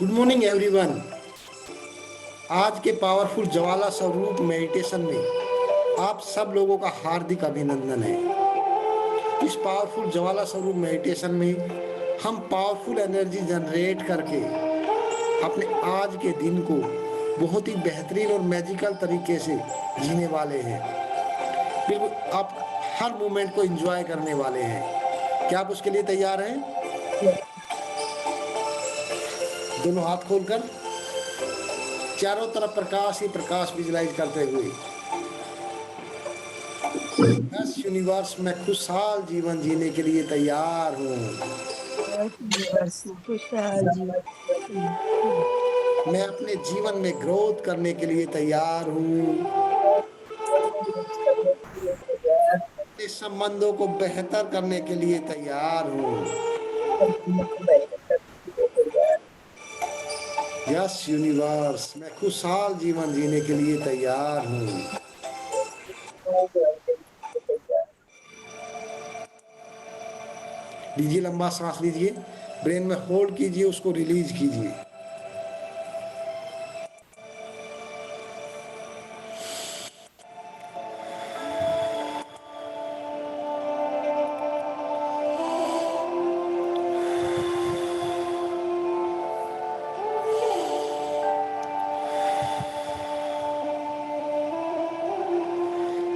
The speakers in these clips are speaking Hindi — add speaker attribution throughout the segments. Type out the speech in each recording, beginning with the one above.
Speaker 1: Good morning everyone. आज के पावरफुल ज्वाला स्वरूप मेडिटेशन में आप सब लोगों का हार्दिक अभिनंदन है। इस पावरफुल ज्वाला स्वरूप मेडिटेशन में हम पावरफुल एनर्जी जनरेट करके अपने आज के दिन को बहुत ही बेहतरीन और मैजिकल तरीके से जीने वाले हैं। बिल्कुल आप हर मोमेंट को एंजॉय करने वाले हैं। क्या आप उसके लिए तैयार हैं? दोनों हाथ खोलकर चारों तरफ प्रकाश ही प्रकाश विजुलाइज करते हुए 10 यूनिवर्स में खुशहाल जीवन जीने के लिए तैयार हूँ। मैं अपने जीवन में ग्रोथ करने के लिए तैयार हूँ। अपने संबंधों को बेहतर करने के लिए तैयार हूँ। यस यूनिवर्स, मैं खुशहाल जीवन जीने के लिए तैयार हूँ। लीजिए, लंबा सांस लीजिए, ब्रेन में होल्ड कीजिए, उसको रिलीज कीजिए।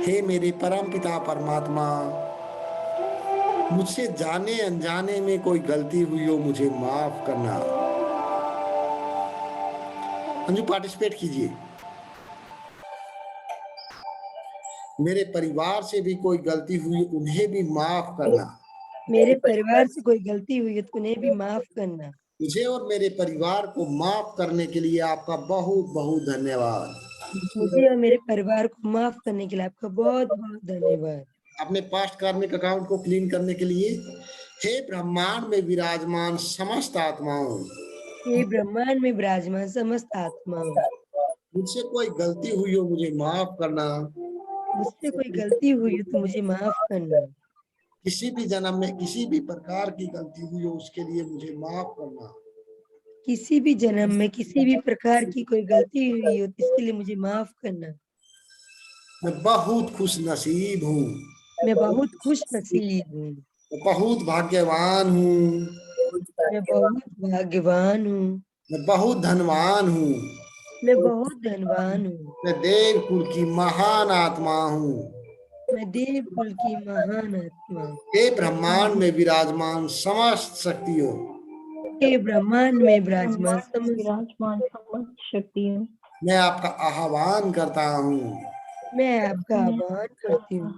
Speaker 1: हे मेरे परम पिता परमात्मा, मुझसे जाने अनजाने में कोई गलती हुई हो मुझे माफ करना। अंजू पार्टिसिपेट कीजिए। मेरे परिवार से भी कोई गलती हुई उन्हें भी माफ करना।
Speaker 2: मेरे परिवार से कोई गलती हुई है तो उन्हें भी माफ करना।
Speaker 1: मुझे और मेरे परिवार को माफ करने के लिए आपका बहुत बहुत धन्यवाद।
Speaker 2: मुझे और मेरे परिवार को माफ करने के लिए आपका बहुत बहुत धन्यवाद।
Speaker 1: अपने पास्ट कार्मिक अकाउंट को क्लीन करने के लिए हे ब्रह्मांड में विराजमान समस्त आत्माओं,
Speaker 2: हे ब्रह्मांड में विराजमान समस्त आत्माओं,
Speaker 1: मुझसे कोई गलती हुई हो मुझे माफ करना।
Speaker 2: मुझसे कोई गलती हुई हो तो मुझे माफ करना।
Speaker 1: किसी भी जन्म में किसी भी प्रकार की गलती हुई हो उसके लिए मुझे माफ करना।
Speaker 2: किसी भी जन्म में किसी भी प्रकार की कोई गलती हुई हो तो इसके लिए मुझे माफ करना।
Speaker 1: मैं बहुत खुश नसीब हूँ।
Speaker 2: मैं बहुत खुश नसीब हूँ।
Speaker 1: मैं बहुत भाग्यवान हूँ।
Speaker 2: मैं बहुत भाग्यवान हूँ।
Speaker 1: मैं बहुत धनवान हूँ।
Speaker 2: मैं बहुत धनवान हूँ।
Speaker 1: मैं देव कुल की महान आत्मा हूँ।
Speaker 2: मैं देव कुल की महान आत्मा।
Speaker 1: हे ब्रह्मांड में विराजमान समस्त शक्तियों,
Speaker 2: हे ब्रह्मांड में विराजमान
Speaker 3: समस्त शक्तियों,
Speaker 1: मैं आपका आह्वान करता हूँ।
Speaker 2: मैं आपका आह्वान करती हूँ।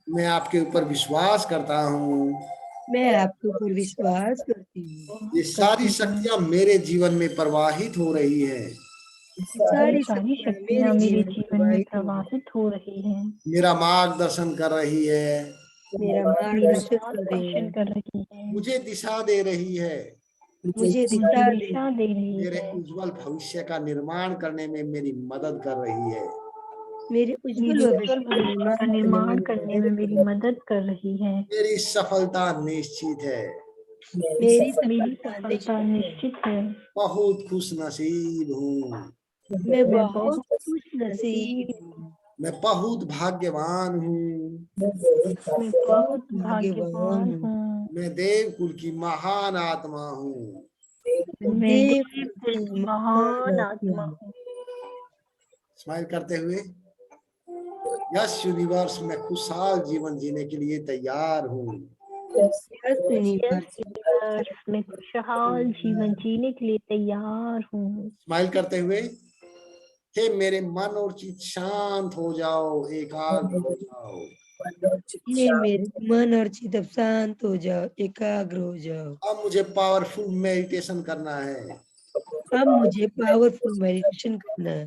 Speaker 1: मैं आपके ऊपर विश्वास करता हूँ।
Speaker 2: मैं आपके ऊपर विश्वास करती हूँ।
Speaker 1: ये सारी शक्तियाँ मेरे जीवन में प्रवाहित हो रही है।
Speaker 2: सारी शक्तियाँ मेरे जीवन में
Speaker 3: प्रवाहित हो रही हैं।
Speaker 1: मेरा मार्गदर्शन कर रही है।
Speaker 2: मेरा मार्गदर्शन कर रही है।
Speaker 1: मुझे दिशा दे रही है।
Speaker 2: मुझे दिशा दे रही है।
Speaker 1: मेरे उज्जवल भविष्य का निर्माण करने में मेरी मदद कर रही है।
Speaker 2: मेरे उज्जवल भविष्य का निर्माण करने में मेरी मदद कर रही है।
Speaker 1: मेरी सफलता निश्चित है।
Speaker 2: मेरी सफलता निश्चित है।
Speaker 1: बहुत खुश नसीब हूँ।
Speaker 2: मैं बहुत खुश नसीब हूँ।
Speaker 1: मैं बहुत भाग्यवान हूँ।
Speaker 2: मैं बहुत भाग्यवान हूँ।
Speaker 1: मैं देव कुल की महान आत्मा हूँ।
Speaker 2: मैं देव कुल की महान आत्मा हूँ।
Speaker 1: स्माइल करते हुए यस यूनिवर्स, मैं खुशहाल जीवन जीने के लिए तैयार हूँ।
Speaker 3: मैं खुशहाल जीवन जीने के लिए तैयार हूँ।
Speaker 1: स्माइल करते हुए हे मेरे मन और चित्त शांत हो जाओ, एकाग्र हो जाओ।
Speaker 2: हे मेरे मन और चित्त अब शांत हो जाओ, एकाग्र हो जाओ।
Speaker 1: अब मुझे पावरफुल मेडिटेशन करना है।
Speaker 2: अब मुझे पावरफुल मेडिटेशन करना है।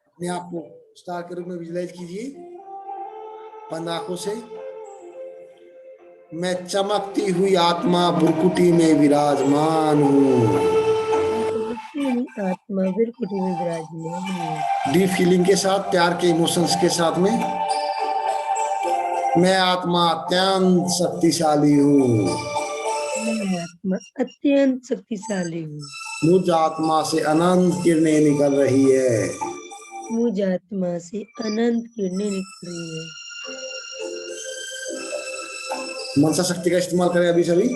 Speaker 1: अपने आप को स्टार के रूप में विजुलाइज कीजिए बंद आंखों से। मैं चमकती हुई आत्मा भ्रुकुटी में विराजमान हूँ।
Speaker 2: आत्मा भ्रुकुटी में विराजमान हूँ।
Speaker 1: डीप फीलिंग के साथ, प्यार के इमोशंस के साथ में मैं आत्मा अत्यंत शक्तिशाली हूँ।
Speaker 2: आत्मा अत्यंत शक्तिशाली हूँ।
Speaker 1: मुझ आत्मा से अनंत किरणें निकल रही है।
Speaker 2: मुझ आत्मा से अनंत किरणें निकल रही है।
Speaker 1: मनसा शक्ति का इस्तेमाल करें अभी सभी।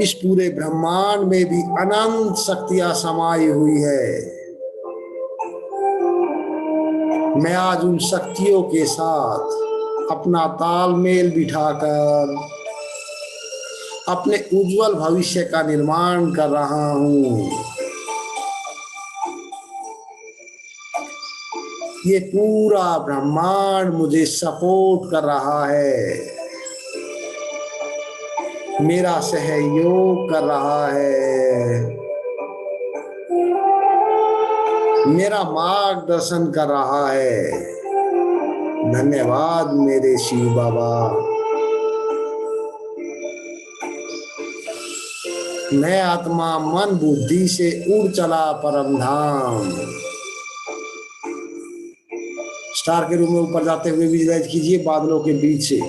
Speaker 1: इस पूरे ब्रह्मांड में भी अनंत शक्तियां समाई हुई है। मैं आज उन शक्तियों के साथ अपना तालमेल बिठाकर अपने उज्जवल भविष्य का निर्माण कर रहा हूं। ये पूरा ब्रह्मांड मुझे सपोर्ट कर रहा है, मेरा सहयोग कर रहा है, मेरा मार्गदर्शन कर रहा है। धन्यवाद मेरे शिव बाबा। मैं आत्मा मन बुद्धि से उड़ चला परम धाम। स्टार के रूप में ऊपर जाते हुए विजुअलाइज कीजिए बादलों के बीच से,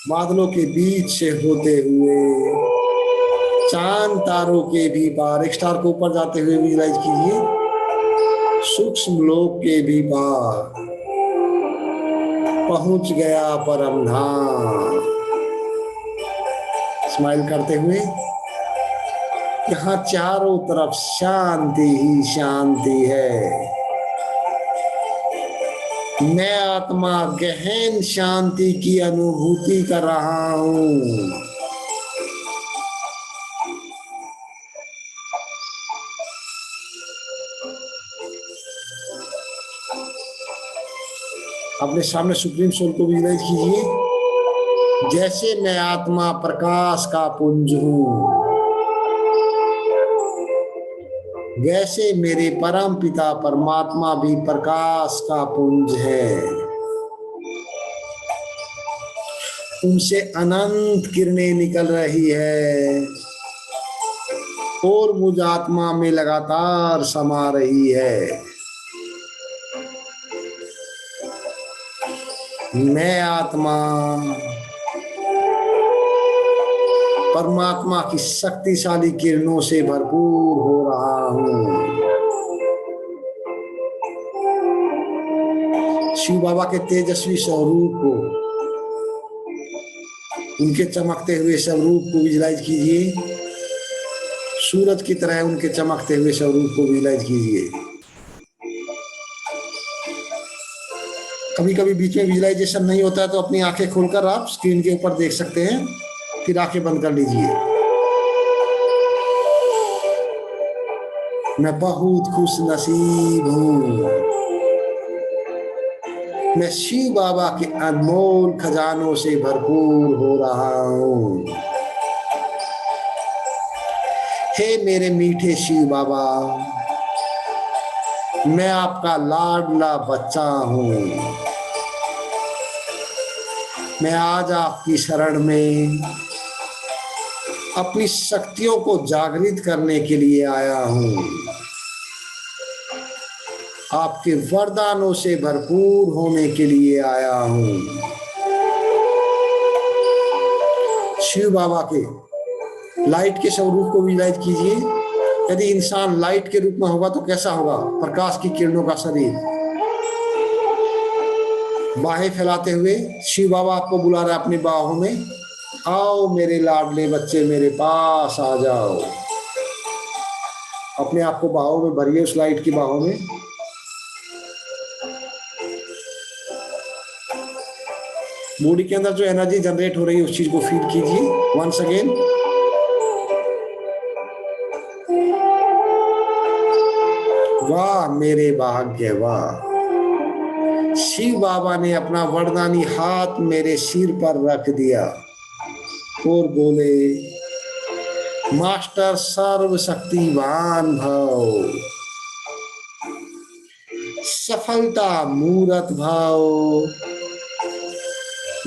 Speaker 1: बादलों के बीच से होते हुए चांद तारों के भी पार। एक स्टार को ऊपर जाते हुए विजुअलाइज कीजिए सूक्ष्म लोक के भी पार पहुंच गया परम धाम। स्माइल करते हुए यहाँ चारों तरफ शांति ही शांति है। मैं आत्मा गहन शांति की अनुभूति कर रहा हूँ। अपने सामने सुप्रीम सोल को विजुअलाइज कीजिए जैसे मैं आत्मा प्रकाश का पुंज हूँ, वैसे मेरे परम पिता परमात्मा भी प्रकाश का पुंज है। उनसे अनंत किरणें निकल रही है और मुझ आत्मा में लगातार समा रही है। मैं आत्मा परमात्मा की शक्तिशाली किरणों से भरपूर हो रहा हूँ। शिव बाबा के तेजस्वी स्वरूप को, उनके चमकते हुए स्वरूप को विजुअलाइज कीजिए। सूरज की तरह उनके चमकते हुए स्वरूप को विजुअलाइज कीजिए। कभी कभी बीच में विजुअलाइजेशन नहीं होता है तो अपनी आंखें खोलकर आप स्क्रीन के ऊपर देख सकते हैं, फिर आंखें बंद कर लीजिए। मैं बहुत खुश नसीब हूँ। मैं शिव बाबा के अनमोल खजानों से भरपूर हो रहा हूँ। हे मेरे मीठे शिव बाबा, मैं आपका लाडला बच्चा हूँ। मैं आज आपकी शरण में अपनी शक्तियों को जागृत करने के लिए आया हूँ। आपके वरदानों से भरपूर होने के लिए आया हूँ। शिव बाबा के लाइट के स्वरूप को विजुअलाइज कीजिए। यदि इंसान लाइट के रूप में होगा तो कैसा होगा? प्रकाश की किरणों का शरीर। बाहें फैलाते हुए शिव बाबा आपको बुला रहे अपनी बाहों में। आओ मेरे लाडले बच्चे, मेरे पास आ जाओ। अपने आप को बाहों में भरिए, उस लाइट की बाहों में। बॉडी के अंदर जो एनर्जी जनरेट हो रही है उस चीज को फील कीजिए वंस अगेन। वाह मेरे भाग्य, वाह। शिव बाबा ने अपना वरदानी हाथ मेरे सिर पर रख दिया और बोले, मास्टर सर्वशक्तिवान भव, सफलता मूरत भव,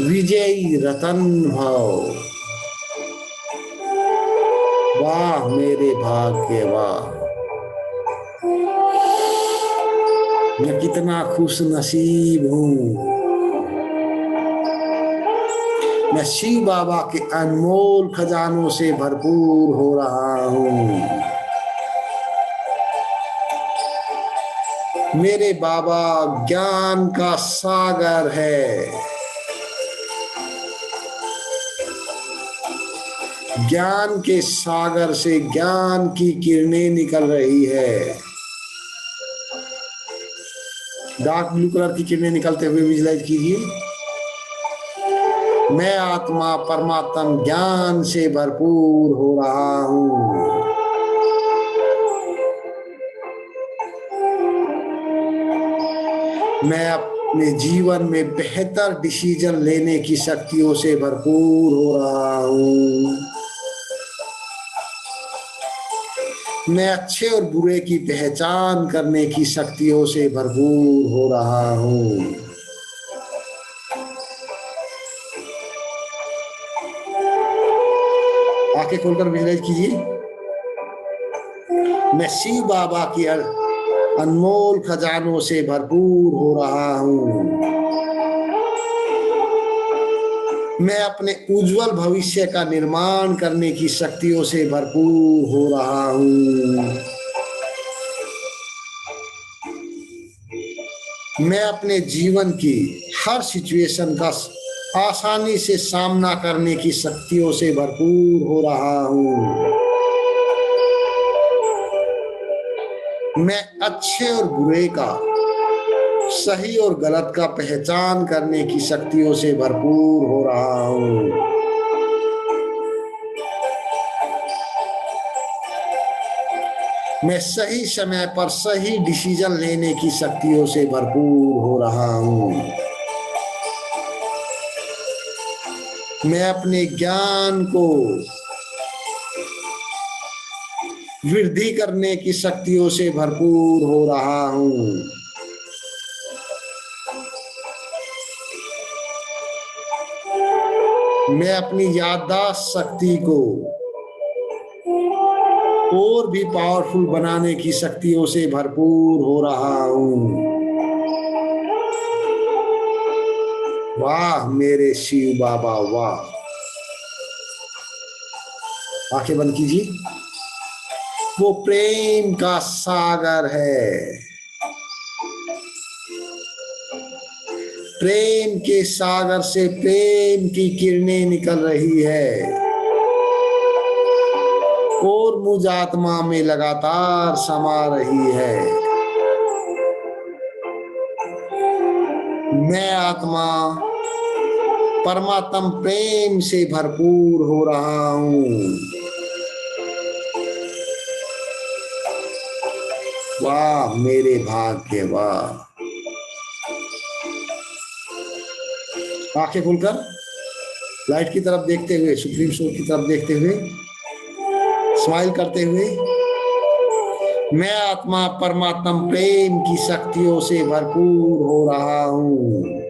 Speaker 1: विजयी रतन भव। वाह मेरे भाग्य, वाह। मैं कितना खुश नसीब हूँ। मैं शिव बाबा के अनमोल खजानों से भरपूर हो रहा हूँ। मेरे बाबा ज्ञान का सागर है। ज्ञान के सागर से ज्ञान की किरणें निकल रही है। डार्क ब्लू कलर की किरणें निकलते हुए विजुलाइज कीजिए। मैं आत्मा परमात्म ज्ञान से भरपूर हो रहा हूँ। मैं अपने जीवन में बेहतर डिसीजन लेने की शक्तियों से भरपूर हो रहा हूँ। मैं अच्छे और बुरे की पहचान करने की शक्तियों से भरपूर हो रहा हूँ। आंखें खोलकर विजुलाइज कीजिए। मैं शिव बाबा की अनमोल खजानों से भरपूर हो रहा हूँ। मैं अपने उज्जवल भविष्य का निर्माण करने की शक्तियों से भरपूर हो रहा हूँ। मैं अपने जीवन की हर सिचुएशन का आसानी से सामना करने की शक्तियों से भरपूर हो रहा हूँ। मैं अच्छे और बुरे का, सही और गलत का पहचान करने की शक्तियों से भरपूर हो रहा हूँ। मैं सही समय पर सही डिसीजन लेने की शक्तियों से भरपूर हो रहा हूँ। मैं अपने ज्ञान को वृद्धि करने की शक्तियों से भरपूर हो रहा हूँ। मैं अपनी याददाश्त शक्ति को और भी पावरफुल बनाने की शक्तियों से भरपूर हो रहा हूँ। वाह मेरे शिव बाबा वाह। आंखें बंद कीजिए। वो प्रेम का सागर है। प्रेम के सागर से प्रेम की किरणें निकल रही है और मुझ आत्मा में लगातार समा रही है। मैं आत्मा परमात्म प्रेम से भरपूर हो रहा हूँ। वाह मेरे भाग्य वाह। आंखें खुलकर लाइट की तरफ देखते हुए, सुप्रीम सोल की तरफ देखते हुए, स्माइल करते हुए, मैं आत्मा परमात्म प्रेम की शक्तियों से भरपूर हो रहा हूँ।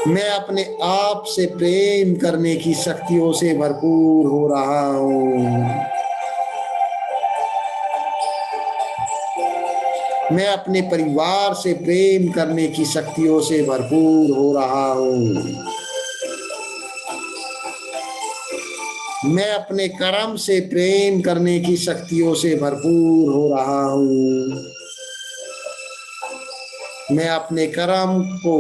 Speaker 1: मैं अपने आप से प्रेम करने की शक्तियों से भरपूर हो रहा हूँ। मैं अपने परिवार से प्रेम करने की शक्तियों से भरपूर हो रहा हूँ। मैं अपने कर्म से प्रेम करने की शक्तियों से भरपूर हो रहा हूँ। मैं अपने कर्म को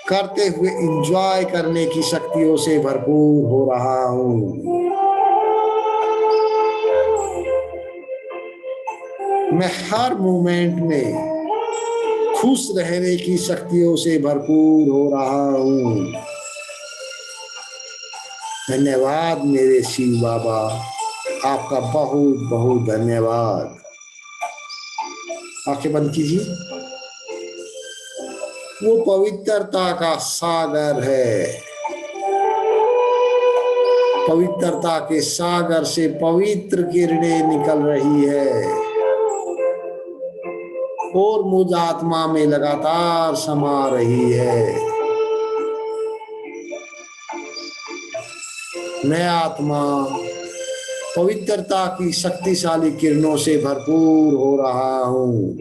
Speaker 1: करते हुए एंजॉय करने की शक्तियों से भरपूर हो रहा हूँ। मैं हर मोमेंट में खुश रहने की शक्तियों से भरपूर हो रहा हूँ। धन्यवाद मेरे शिव बाबा, आपका बहुत बहुत धन्यवाद। आंखें बंद कीजिए। वो पवित्रता का सागर है। पवित्रता के सागर से पवित्र किरणें निकल रही है और मुझ आत्मा में लगातार समा रही है। मैं आत्मा पवित्रता की शक्तिशाली किरणों से भरपूर हो रहा हूँ।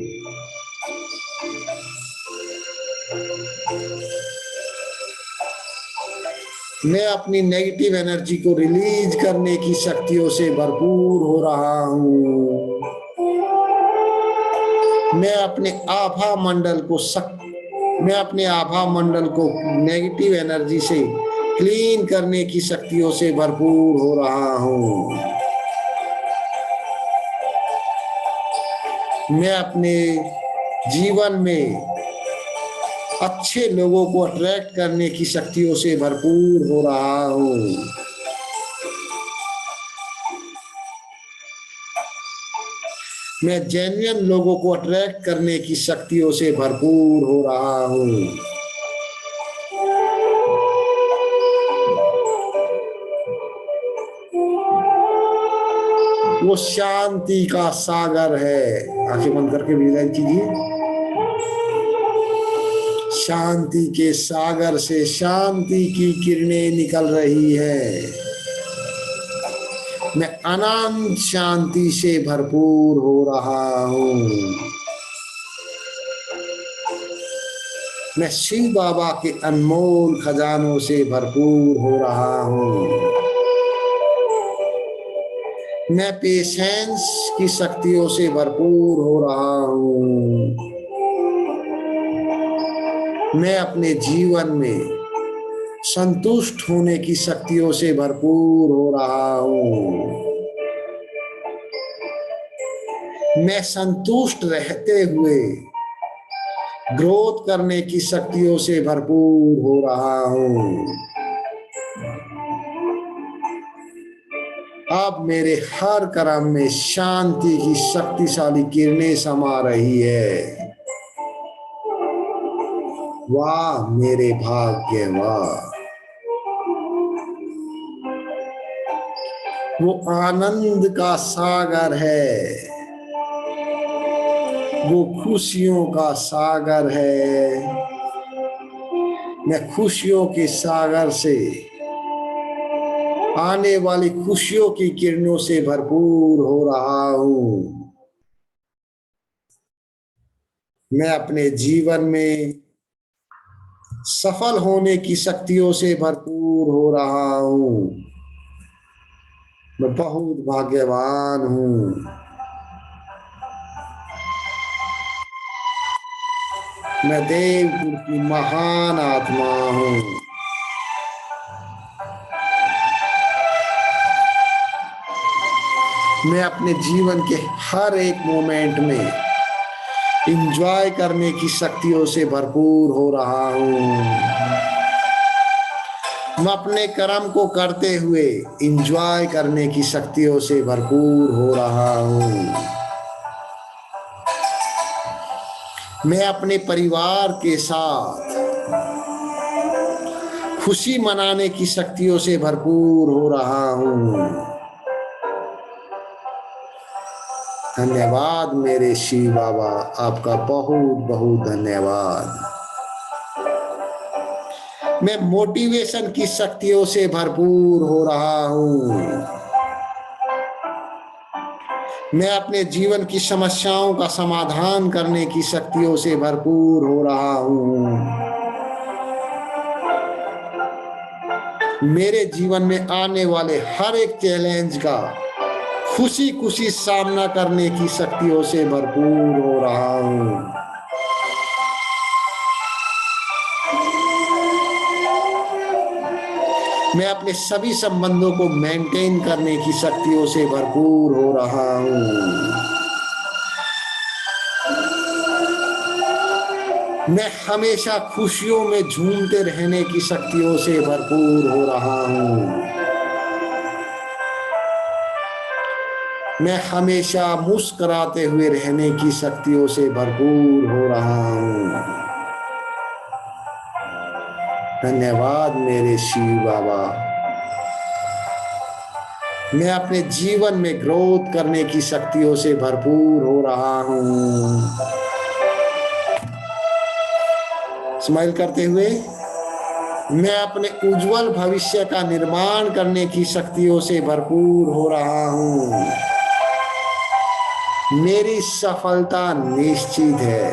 Speaker 1: मैं अपनी नेगेटिव एनर्जी को रिलीज करने की शक्तियों से भरपूर हो रहा हूँ। मैं अपने आभा मंडल को नेगेटिव एनर्जी से क्लीन करने की शक्तियों से भरपूर हो रहा हूँ। मैं अपने जीवन में अच्छे लोगों को अट्रैक्ट करने की शक्तियों से भरपूर हो रहा हूँ। मैं जेन्युइन लोगों को अट्रैक्ट करने की शक्तियों से भरपूर हो रहा हूँ। वो शांति का सागर है। आंखें बंद करके विजुअलाइज कीजिए। शांति के सागर से शांति की किरणें निकल रही है। मैं अनंत शांति से भरपूर हो रहा हूँ। मैं शिव बाबा के अनमोल खजानों से भरपूर हो रहा हूँ। मैं पेशेंस की शक्तियों से भरपूर हो रहा हूँ। मैं अपने जीवन में संतुष्ट होने की शक्तियों से भरपूर हो रहा हूँ। मैं संतुष्ट रहते हुए ग्रोथ करने की शक्तियों से भरपूर हो रहा हूँ। अब मेरे हर कर्म में शांति की शक्तिशाली किरणें समा रही है। वाह मेरे भाग्य, वाह। वो आनंद का सागर है, वो खुशियों का सागर है। मैं खुशियों के सागर से आने वाली खुशियों की किरणों से भरपूर हो रहा हूँ। मैं अपने जीवन में सफल होने की शक्तियों से भरपूर हो रहा हूँ। मैं बहुत भाग्यवान हूँ। मैं देवपुर की महान आत्मा हूँ। मैं अपने जीवन के हर एक मोमेंट में एंजॉय करने की शक्तियों से भरपूर हो रहा हूँ। मैं अपने कर्म को करते हुए एंजॉय करने की शक्तियों से भरपूर हो रहा हूँ। मैं अपने परिवार के साथ खुशी मनाने की शक्तियों से भरपूर हो रहा हूँ। धन्यवाद मेरे शिव बाबा, आपका बहुत बहुत धन्यवाद। मैं मोटिवेशन की शक्तियों से भरपूर हो रहा हूँ। मैं अपने जीवन की समस्याओं का समाधान करने की शक्तियों से भरपूर हो रहा हूँ। मेरे जीवन में आने वाले हर एक चैलेंज का खुशी खुशी सामना करने की शक्तियों से भरपूर हो रहा हूँ। मैं अपने सभी संबंधों को मेंटेन करने की शक्तियों से भरपूर हो रहा हूँ। मैं हमेशा खुशियों में झूमते रहने की शक्तियों से भरपूर हो रहा हूँ। मैं हमेशा मुस्कुराते हुए रहने की शक्तियों से भरपूर हो रहा हूँ। धन्यवाद मेरे शिव बाबा। मैं अपने जीवन में ग्रोथ करने की शक्तियों से भरपूर हो रहा हूँ। स्माइल करते हुए मैं अपने उज्जवल भविष्य का निर्माण करने की शक्तियों से भरपूर हो रहा हूँ। मेरी सफलता निश्चित है।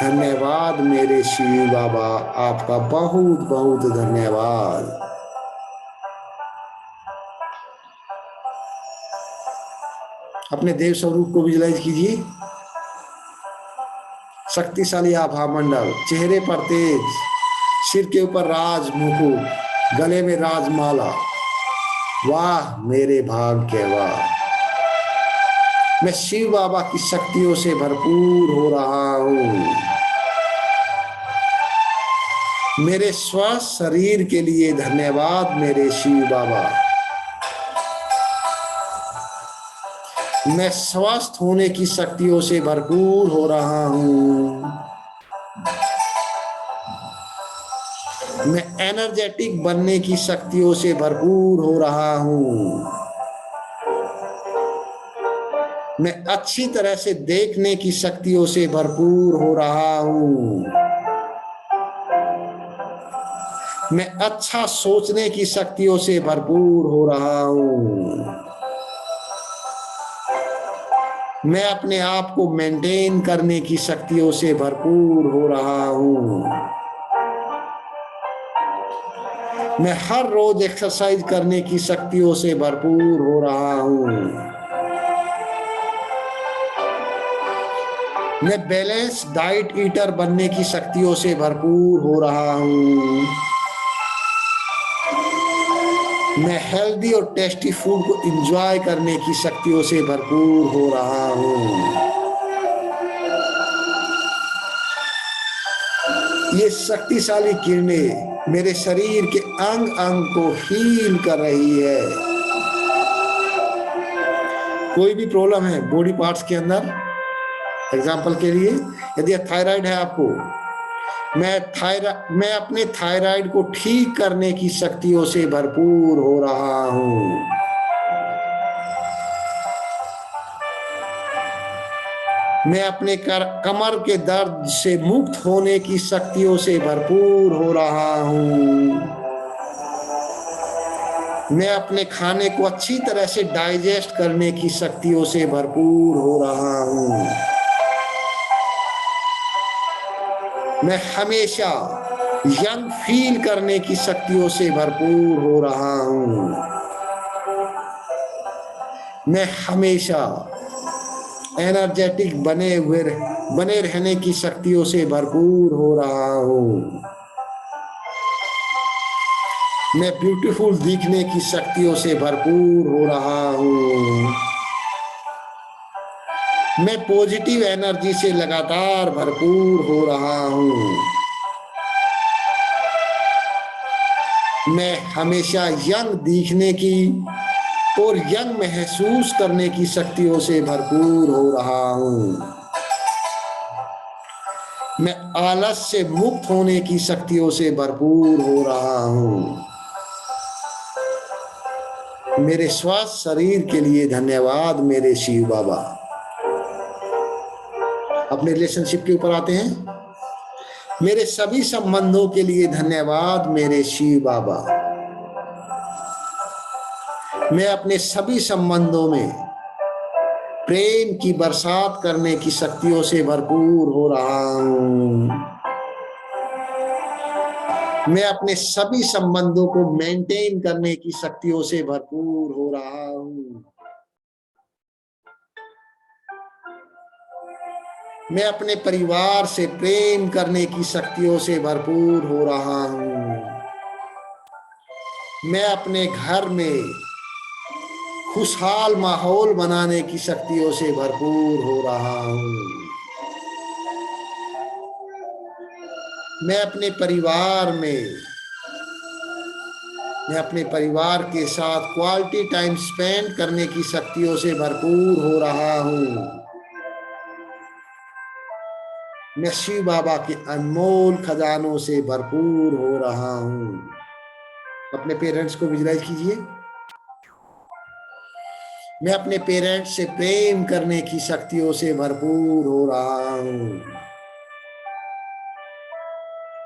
Speaker 1: धन्यवाद मेरे शिव बाबा, आपका बहुत बहुत धन्यवाद। अपने देव स्वरूप को विजुलाइज कीजिए। शक्तिशाली आभा मंडल, चेहरे पर तेज, सिर के ऊपर राज मुकुट, गले में राजमाला। वाह मेरे भाग्य, वाह। मैं शिव बाबा की शक्तियों से भरपूर हो रहा हूं। मेरे स्वस्थ शरीर के लिए धन्यवाद मेरे शिव बाबा। मैं स्वस्थ होने की शक्तियों से भरपूर हो रहा हूं। मैं एनर्जेटिक बनने की शक्तियों से भरपूर हो रहा हूं। मैं अच्छी तरह से देखने की शक्तियों से भरपूर हो रहा हूं। मैं अच्छा सोचने की शक्तियों से भरपूर हो रहा हूं। मैं अपने आप को मेंटेन करने की शक्तियों से भरपूर हो रहा हूं। मैं हर रोज एक्सरसाइज करने की शक्तियों से भरपूर हो रहा हूं। मैं बैलेंस डाइट ईटर बनने की शक्तियों से भरपूर हो रहा हूं। मैं हेल्दी और टेस्टी फूड को एंजॉय करने की शक्तियों से भरपूर हो रहा हूं। ये शक्तिशाली किरणें मेरे शरीर के अंग अंग को हील कर रही है। कोई भी प्रॉब्लम है बॉडी पार्ट्स के अंदर, एग्जाम्पल के लिए यदि थायराइड है आपको, मैं अपने थायराइड को ठीक करने की शक्तियों से भरपूर हो रहा हूं। मैं अपने कमर के दर्द से मुक्त होने की शक्तियों से भरपूर हो रहा हूं। मैं अपने खाने को अच्छी तरह से डाइजेस्ट करने की शक्तियों से भरपूर हो रहा हूं। मैं हमेशा यंग फील करने की शक्तियों से भरपूर हो रहा हूं। मैं हमेशा एनर्जेटिक बने रहने की शक्तियों से भरपूर हो रहा हूं। मैं ब्यूटीफुल दिखने की शक्तियों से भरपूर हो रहा हूं। मैं पॉजिटिव एनर्जी से लगातार भरपूर हो रहा हूं। मैं हमेशा यंग दिखने की और यंग महसूस करने की शक्तियों से भरपूर हो रहा हूं। मैं आलस से मुक्त होने की शक्तियों से भरपूर हो रहा हूं। मेरे स्वस्थ शरीर के लिए धन्यवाद मेरे शिव बाबा। अपने रिलेशनशिप के ऊपर आते हैं। मेरे सभी संबंधों के लिए धन्यवाद मेरे शिव बाबा। मैं अपने सभी संबंधों में प्रेम की बरसात करने की शक्तियों से भरपूर हो रहा हूं। मैं अपने सभी संबंधों को मेंटेन करने की शक्तियों से भरपूर हो रहा हूं। मैं अपने परिवार से प्रेम करने की शक्तियों से भरपूर हो रहा हूं। मैं अपने घर में खुशहाल माहौल बनाने की शक्तियों से भरपूर हो रहा हूं। मैं अपने परिवार के साथ क्वालिटी टाइम स्पेंड करने की शक्तियों से भरपूर हो रहा हूं। मैं शिव बाबा के अनमोल खजानों से भरपूर हो रहा हूं। अपने पेरेंट्स को विजुलाइज कीजिए। मैं अपने पेरेंट्स से प्रेम करने की शक्तियों से भरपूर हो रहा हूं।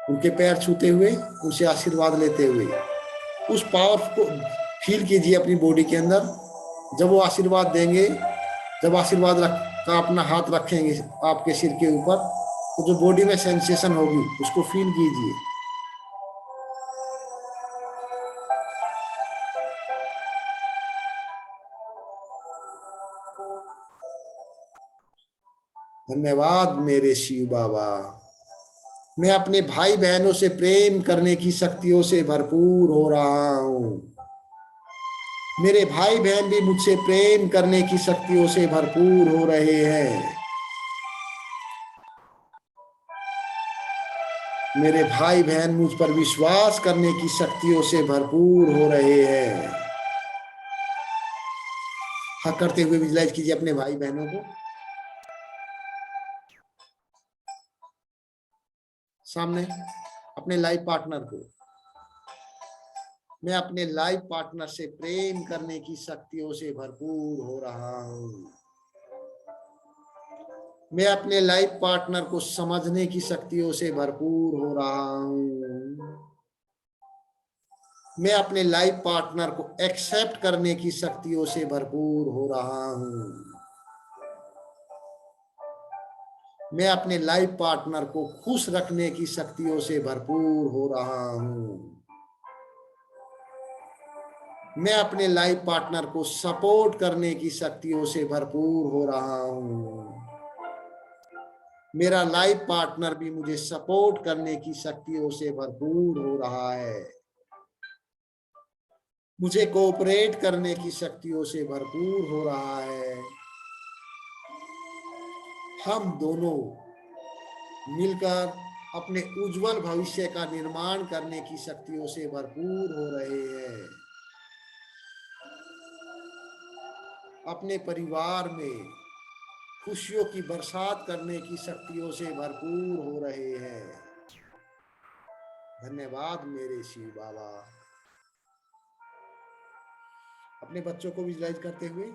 Speaker 1: उनके पैर छूते हुए, उनसे आशीर्वाद लेते हुए उस पावर को फील कीजिए अपनी बॉडी के अंदर। जब वो आशीर्वाद देंगे, जब आशीर्वाद का अपना हाथ रखेंगे आपके सिर के ऊपर, तो जो बॉडी में सेंसेशन होगी उसको फील कीजिए। धन्यवाद मेरे शिव बाबा। मैं अपने भाई बहनों से प्रेम करने की शक्तियों से भरपूर हो रहा हूं। मेरे भाई बहन भी मुझसे प्रेम करने की शक्तियों से भरपूर हो रहे हैं। मेरे भाई बहन मुझ पर विश्वास करने की शक्तियों से भरपूर हो रहे हैं। हाँ करते हुए विजुलाइज कीजिए अपने भाई बहनों को सामने, अपने लाइफ पार्टनर को। मैं अपने लाइफ पार्टनर से प्रेम करने की शक्तियों से भरपूर हो रहा हूं। मैं अपने लाइफ पार्टनर को समझने की शक्तियों से भरपूर हो रहा हूं। मैं अपने लाइफ पार्टनर को एक्सेप्ट करने की शक्तियों से भरपूर हो रहा हूं। मैं अपने लाइफ पार्टनर को खुश रखने की शक्तियों से भरपूर हो रहा हूं। मैं अपने लाइफ पार्टनर को सपोर्ट करने की शक्तियों से भरपूर हो रहा हूं। मेरा लाइफ पार्टनर भी मुझे सपोर्ट करने की शक्तियों से भरपूर हो रहा है। मुझे कोऑपरेट करने की शक्तियों से भरपूर हो रहा है। हम दोनों मिलकर अपने उज्जवल भविष्य का निर्माण करने की शक्तियों से भरपूर हो रहे हैं। अपने परिवार में खुशियों की बरसात करने की शक्तियों से भरपूर हो रहे हैं। धन्यवाद मेरे शिव बाबा। अपने बच्चों को विजुलाइज करते हुए,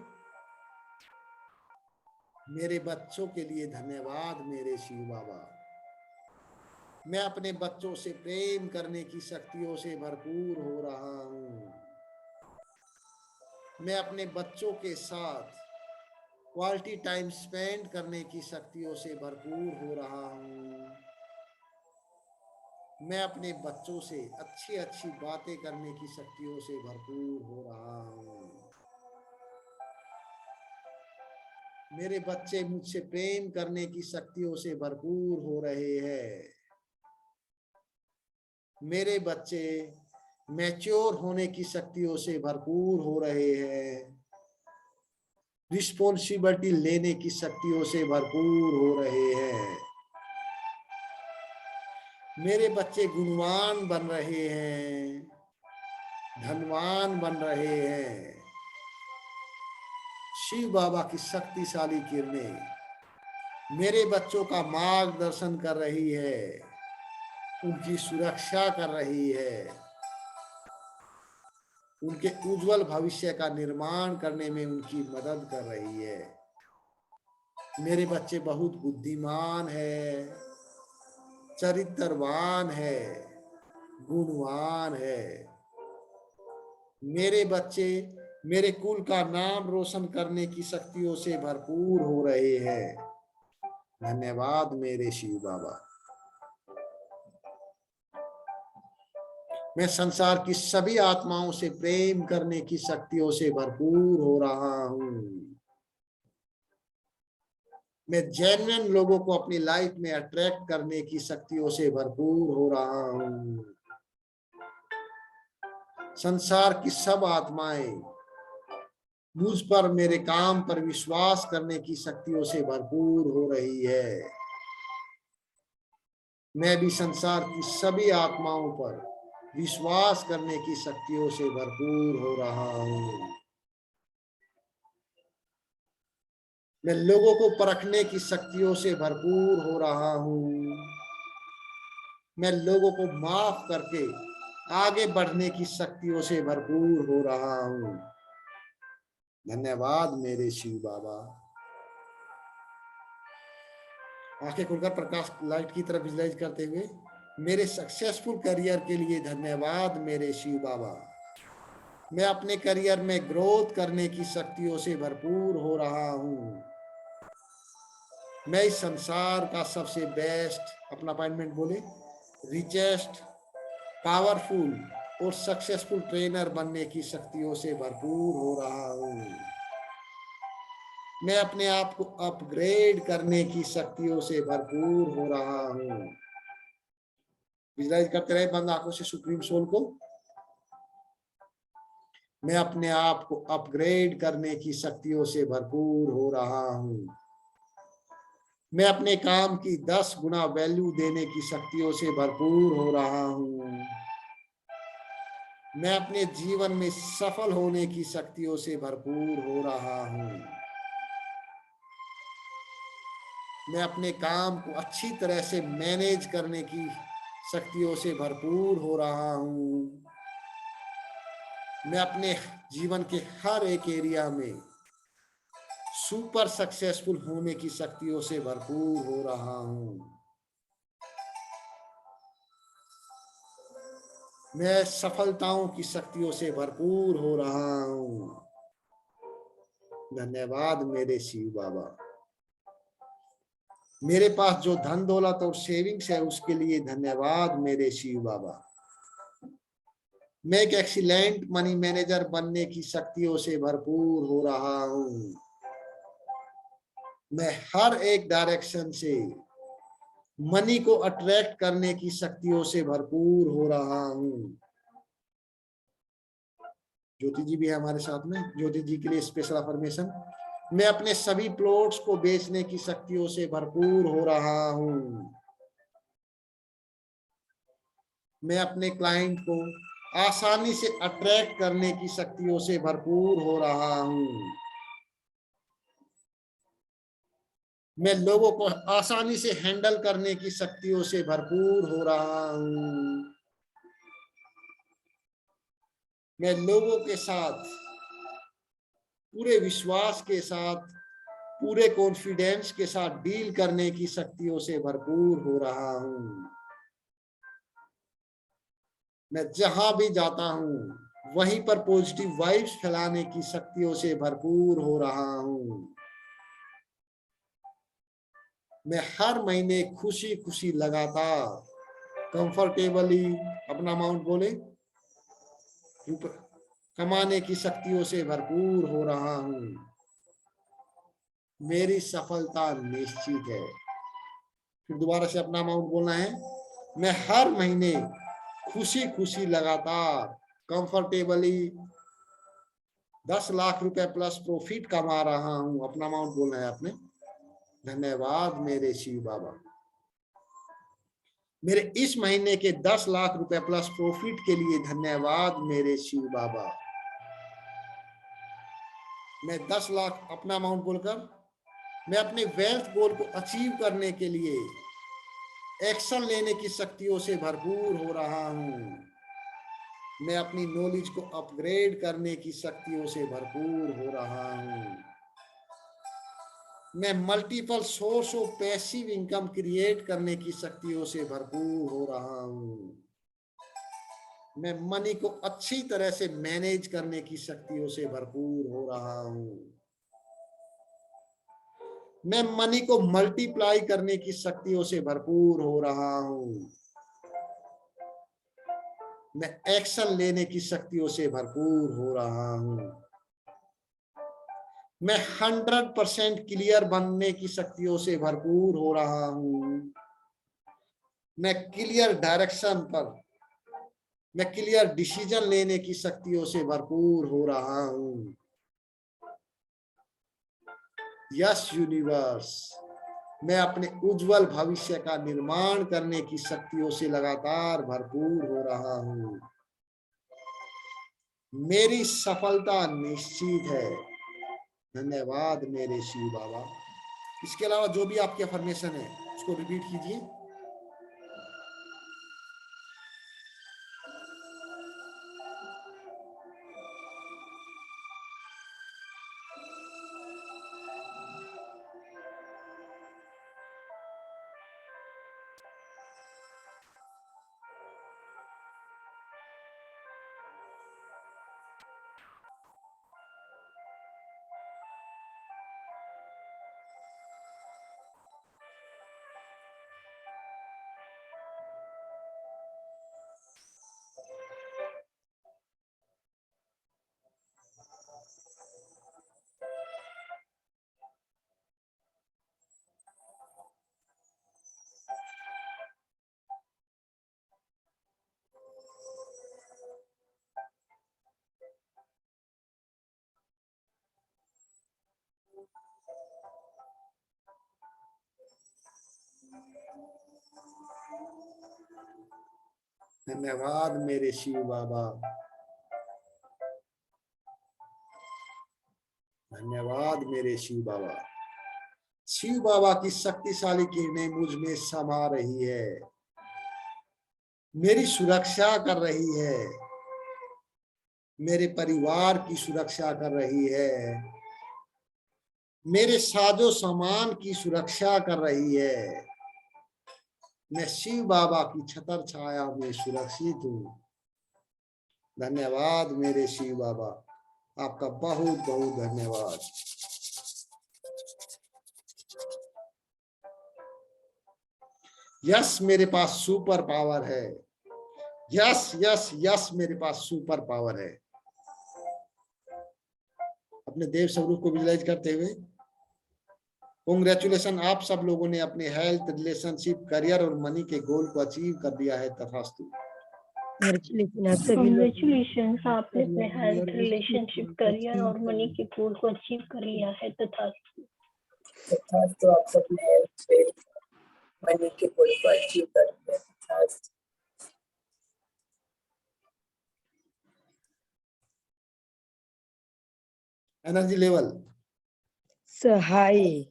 Speaker 1: मेरे बच्चों के लिए धन्यवाद मेरे शिव बाबा। मैं अपने बच्चों से प्रेम करने की शक्तियों से भरपूर हो रहा हूं। मैं अपने बच्चों के साथ क्वालिटी टाइम स्पेंड करने की शक्तियों से भरपूर हो रहा हूं। मैं अपने बच्चों से अच्छी अच्छी बातें करने की शक्तियों से भरपूर हो रहा हूं। मेरे बच्चे मुझसे प्रेम करने की शक्तियों से भरपूर हो रहे हैं। मेरे बच्चे मैच्योर होने की शक्तियों से भरपूर हो रहे हैं। रिस्पॉन्सिबिलिटी लेने की शक्तियों से भरपूर हो रहे हैं। मेरे बच्चे गुणवान बन रहे हैं, धनवान बन रहे हैं। शिव बाबा की शक्तिशाली किरणें मेरे बच्चों का मार्गदर्शन कर रही है, उनकी सुरक्षा कर रही है, उनके उज्जवल भविष्य का निर्माण करने में उनकी मदद कर रही है। मेरे बच्चे बहुत बुद्धिमान है, चरित्रवान है, गुणवान है। मेरे बच्चे मेरे कुल का नाम रोशन करने की शक्तियों से भरपूर हो रहे हैं। धन्यवाद मेरे शिव बाबा। मैं संसार की सभी आत्माओं से प्रेम करने की शक्तियों से भरपूर हो रहा हूं। मैं जेन्युइन लोगों को अपनी लाइफ में अट्रैक्ट करने की शक्तियों से भरपूर हो रहा हूं। संसार की सब आत्माएं मुझ पर, मेरे काम पर विश्वास करने की शक्तियों से भरपूर हो रही है। मैं भी संसार की सभी आत्माओं पर विश्वास करने की शक्तियों से भरपूर हो रहा हूं। मैं लोगों को परखने की शक्तियों से भरपूर हो रहा हूं। मैं लोगों को माफ करके आगे बढ़ने की शक्तियों से भरपूर हो रहा हूं। धन्यवाद मेरे शिव बाबा। आंखें खुलकर प्रकाश लाइट की तरफ विजुलाइज करते हुए, मेरे सक्सेसफुल करियर के लिए धन्यवाद मेरे शिव बाबा। मैं अपने करियर में ग्रोथ करने की शक्तियों से भरपूर हो रहा हूं। मैं इस संसार का सबसे बेस्ट, अपना अपॉइंटमेंट बोले, रिचेस्ट, पावरफुल और सक्सेसफुल ट्रेनर बनने की शक्तियों से भरपूर हो रहा हूँ। मैं अपने आप को अपग्रेड करने की शक्तियों से भरपूर हो रहा हूँ। विजुलाइज करते रहे बंद आंखों से सुप्रीम सोल को। मैं अपने आप को अपग्रेड करने की शक्तियों से भरपूर हो रहा हूँ। मैं अपने काम की 10 गुना वैल्यू देने की शक्तियों से भरपूर हो रहा हूँ। मैं अपने जीवन में सफल होने की शक्तियों से भरपूर हो रहा हूँ। मैं अपने काम को अच्छी तरह से मैनेज करने की शक्तियों से भरपूर हो रहा हूँ। मैं अपने जीवन के हर एक एरिया में सुपर सक्सेसफुल होने की शक्तियों से भरपूर हो रहा हूँ। मैं सफलताओं की शक्तियों से भरपूर हो रहा हूँ। धन्यवाद मेरे शिव बाबा। मेरे पास जो धन दौलत और सेविंग्स है उसके लिए धन्यवाद मेरे शिव बाबा। मैं एक एक्सीलेंट मनी मैनेजर बनने की शक्तियों से भरपूर हो रहा हूँ। मैं हर एक डायरेक्शन से मनी को अट्रैक्ट करने की शक्तियों से भरपूर हो रहा हूँ। ज्योति जी भी है हमारे साथ में। ज्योति जी के लिए स्पेशल अफर्मेशन। मैं अपने सभी प्लॉट्स को बेचने की शक्तियों से भरपूर हो रहा हूँ। मैं अपने क्लाइंट को आसानी से अट्रैक्ट करने की शक्तियों से भरपूर हो रहा हूँ। मैं लोगों को आसानी से हैंडल करने की शक्तियों से भरपूर हो रहा हूँ। मैं लोगों के साथ पूरे विश्वास के साथ, पूरे कॉन्फिडेंस के साथ डील करने की शक्तियों से भरपूर हो रहा हूँ। मैं जहां भी जाता हूँ वहीं पर पॉजिटिव वाइब्स फैलाने की शक्तियों से भरपूर हो रहा हूँ। मैं हर महीने खुशी खुशी लगातार कंफर्टेबली, अपना अमाउंट बोले, कमाने की शक्तियों से भरपूर हो रहा हूँ। मेरी सफलता निश्चित है। फिर दोबारा से अपना अमाउंट बोलना है। मैं हर महीने खुशी खुशी लगातार कंफर्टेबली 10 लाख रुपए प्लस प्रॉफिट कमा रहा हूं। अपना अमाउंट बोलना है आपने। धन्यवाद मेरे शिव बाबा। मेरे इस महीने के 10 लाख रुपए प्लस प्रॉफिट के लिए धन्यवाद मेरे शिव बाबा। मैं 10 लाख, अपना अमाउंट बोलकर, मैं अपने वेल्थ गोल को अचीव करने के लिए एक्शन लेने की शक्तियों से भरपूर हो रहा हूं। मैं अपनी नॉलेज को अपग्रेड करने की शक्तियों से भरपूर हो रहा हूं। मैं multiple source of passive income create करने की शक्तियों से भरपूर हो रहा हूं। मैं मनी को अच्छी तरह से मैनेज करने की शक्तियों से भरपूर हो रहा हूं। मैं मनी को मल्टीप्लाई करने की शक्तियों से भरपूर हो रहा हूं। मैं एक्शन लेने की शक्तियों से भरपूर हो रहा हूं। मैं 100% क्लियर बनने की शक्तियों से भरपूर हो रहा हूं। मैं क्लियर डायरेक्शन पर, मैं क्लियर डिसीजन लेने की शक्तियों से भरपूर हो रहा हूं। यस यूनिवर्स, मैं अपने उज्जवल भविष्य का निर्माण करने की शक्तियों से लगातार भरपूर हो रहा हूं। मेरी सफलता निश्चित है। धन्यवाद मेरे शिव बाबा। इसके अलावा जो भी आपकी अफर्मेशन है उसको रिपीट कीजिए। धन्यवाद मेरे शिव बाबा, धन्यवाद मेरे शिव बाबा। शिव बाबा की शक्तिशाली किरणें मुझ में समा रही है, मेरी सुरक्षा कर रही है, मेरे परिवार की सुरक्षा कर रही है, मेरे साजो सामान की सुरक्षा कर रही है। मैं शिव बाबा की छतर छाया में सुरक्षित हूँ। धन्यवाद मेरे शिव बाबा, आपका बहुत बहुत धन्यवाद। यस, मेरे पास सुपर पावर है। यस यस यस, मेरे पास सुपर पावर है। अपने देव स्वरूप को विजुलाइज करते हुए कांग्रेचुलेशन, आप सब लोगों ने अपने हेल्थ, रिलेशनशिप, करियर और मनी के गोल को अचीव कर दिया है। तथास्तु।
Speaker 2: कांग्रेचुलेशन आप सभी लोग।
Speaker 3: कांग्रेचुलेशंस, आपने अपने हेल्थ, रिलेशनशिप, करियर और मनी के गोल को अचीव कर लिया है। तथास्तु।
Speaker 4: तथास्तु, आप सबने हेल्थ, वेल्थ, मनी के गोल को अचीव कर लिया। तथास्तु।
Speaker 1: एनर्जी लेवल
Speaker 2: सहाय,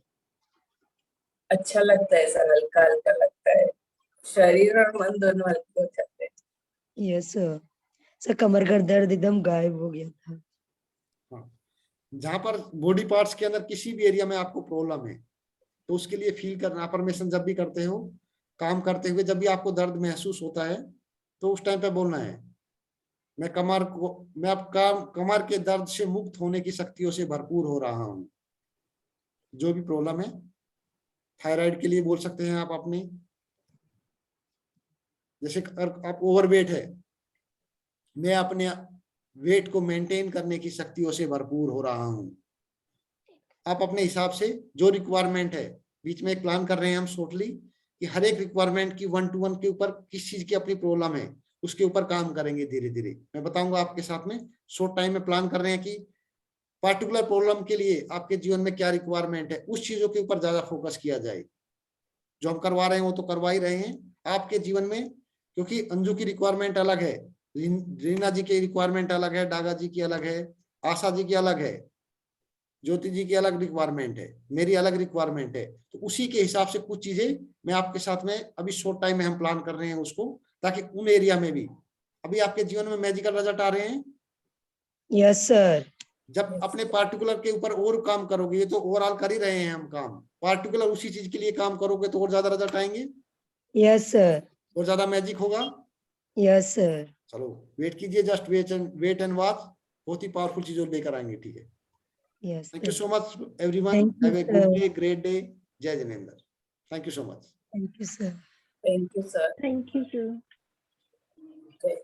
Speaker 4: अच्छा लगता है सर, हल्का हल्का लगता है, शरीर और मन दोनों हल्के हो जाते हैं।
Speaker 2: यस सर, कमर का दर्द एकदम गायब हो गया था।
Speaker 1: जहां पर बॉडी पार्ट्स के अंदर किसी भी एरिया में आपको प्रॉब्लम है तो उसके लिए फील करना। अफर्मेशन जब भी करते हो, काम करते हुए जब भी आपको दर्द महसूस होता है तो उस टाइम पे बोलना है, मैं अब कमर के दर्द से मुक्त होने की शक्तियों से भरपूर हो रहा हूँ। जो भी प्रॉब्लम है, थायराइड के लिए बोल सकते हैं आप अपने, जैसे आप ओवरवेट है, मैं अपने वेट को मेंटेन करने की शक्तियों से भरपूर हो रहा हूँ। आप अपने हिसाब से जो रिक्वायरमेंट है, बीच में एक प्लान कर रहे हैं हम शॉर्टली कि हर एक रिक्वायरमेंट की 1 to 1 के ऊपर किस चीज की अपनी प्रॉब्लम है उसके ऊपर काम करेंगे। धीरे धीरे मैं बताऊंगा आपके साथ में। शॉर्ट टाइम में प्लान कर रहे हैं कि पार्टिकुलर प्रॉब्लम के लिए आपके जीवन में क्या रिक्वायरमेंट है, उस चीजों के ऊपर ज्यादा फोकस किया जाए। जो हम करवा रहे हैं वो तो करवा ही रहे हैं आपके जीवन में, क्योंकि अंजू की रिक्वायरमेंट अलग है, रीना जी की रिक्वायरमेंट अलग है, डागा जी की अलग है, आशा जी की अलग है, ज्योति जी की अलग रिक्वायरमेंट है, मेरी अलग रिक्वायरमेंट है। तो उसी के हिसाब से कुछ चीजें मैं आपके साथ में अभी शॉर्ट टाइम में हम प्लान कर रहे हैं उसको, ताकि उन एरिया में भी अभी आपके जीवन में मैजिकल रिजल्ट आ रहे हैं।
Speaker 2: Yes sir.
Speaker 1: जब अपने पार्टिकुलर के ऊपर और काम करोगे, ये तो ओवरऑल कर ही रहे हैं हम काम, पार्टिकुलर उसी चीज के लिए काम करोगे तो और ज्यादा रिजल्ट आएंगे।
Speaker 2: Yes sir.
Speaker 1: और ज्यादा मैजिक होगा।
Speaker 2: Yes sir.
Speaker 1: चलो वेट कीजिए, जस्ट वेट एंड वॉच, बहुत ही पावरफुल चीजों लेकर आएंगे। ठीक है,
Speaker 2: yes
Speaker 1: thank you
Speaker 2: sir.
Speaker 1: So much everyone,
Speaker 2: thank you
Speaker 1: have a good
Speaker 2: sir.
Speaker 1: Day, great day. जय Jinendra, thank you so much.
Speaker 2: Thank you sir.
Speaker 4: Thank you sir.
Speaker 3: Thank you sir.
Speaker 4: जय